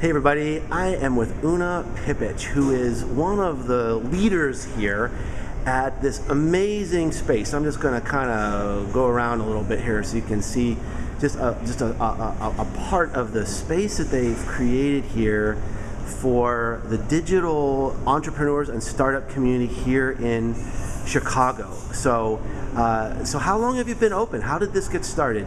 Hey everybody, I am with Una Pipic, who is one of the leaders here at this amazing space. I'm just going to kind of go around a little bit here so you can see just a part of the space that they've created here for the digital entrepreneurs and startup community here in Chicago. So how long have you been open? How did this get started?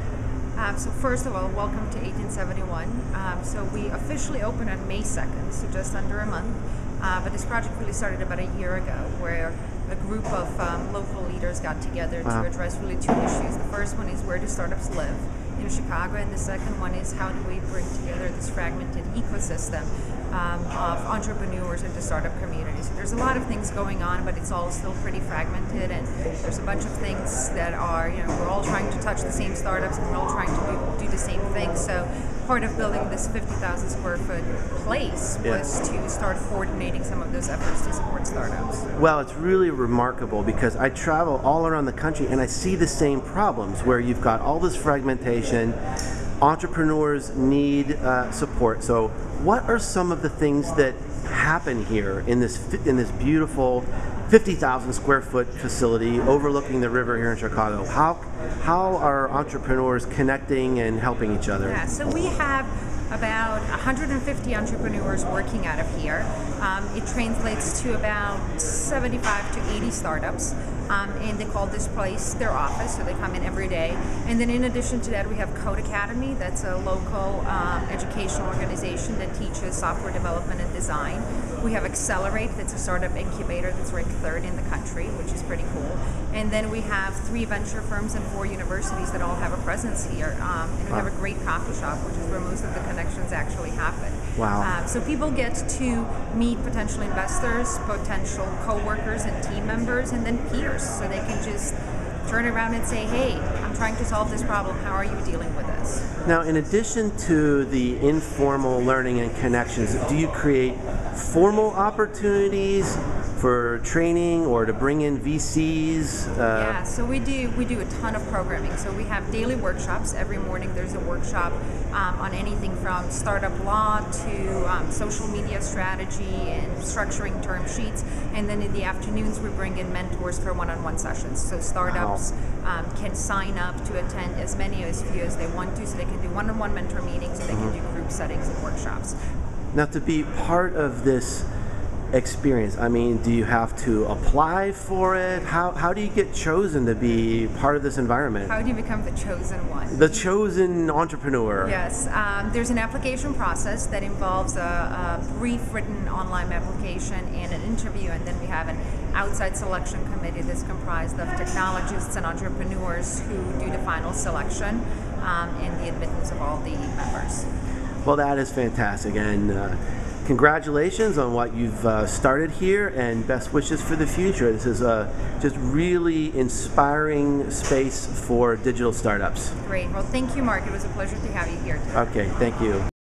So first of all, welcome to 1871. So we officially opened on May 2nd, so just under a month. But this project really started about a year ago, where a group of local leaders got together to address really two issues. The first one is, where do startups live in Chicago? And the second one is, how do we bring together this fragmented ecosystem of entrepreneurs in the startup community? So there's a lot of things going on, but it's all still pretty fragmented, and there's a bunch of things that are, we're all trying to touch the same startups and we're all trying to do the same thing. So part of building this 50,000 square foot place was to start coordinating some of those efforts to support startups. Well, it's really remarkable because I travel all around the country and I see the same problems where you've got all this fragmentation. Entrepreneurs need support. So what are some of the things that happen here in this beautiful 50,000 square foot facility overlooking the river here in Chicago? How are entrepreneurs connecting and helping each other? Yeah, so we have about 150 entrepreneurs working out of here. It translates to about 75 to 80 startups. And they call this place their office, so they come in every day. And then in addition to that, we have Code Academy. That's a local educational organization that teaches software development and design. We have Accelerate, that's a startup incubator that's ranked third in the country, which is pretty cool. And then we have 3 venture firms and 4 universities that all have a presence here. And we have a great coffee shop, which is where most of the connections actually happen. Wow. So people get to meet potential investors, potential co-workers and team members, and then peers. So they can just turn around and say, hey, I'm trying to solve this problem. How are you dealing with this? Now, in addition to the informal learning and connections, do you create formal opportunities for training or to bring in VCs? Yeah, so we do a ton of programming. So we have daily workshops. Every morning there's a workshop on anything from startup law to social media strategy and structuring term sheets. And then in the afternoons we bring in mentors for one-on-one sessions. So startups can sign up to attend as many as few as they want to, so they can do one-on-one mentor meetings, and they can do group settings and workshops. Now, to be part of this experience, I mean, do you have to apply for it? How do you get chosen to be part of this environment? How do you become the chosen one? The chosen entrepreneur. Yes, there's an application process that involves a brief written online application and an interview, and then we have an outside selection committee that's comprised of technologists and entrepreneurs who do the final selection and the admittance of all the members. Well, that is fantastic, and congratulations on what you've started here, and best wishes for the future. This is a just really inspiring space for digital startups. Great. Well, thank you, Mark. It was a pleasure to have you here today. Okay, thank you.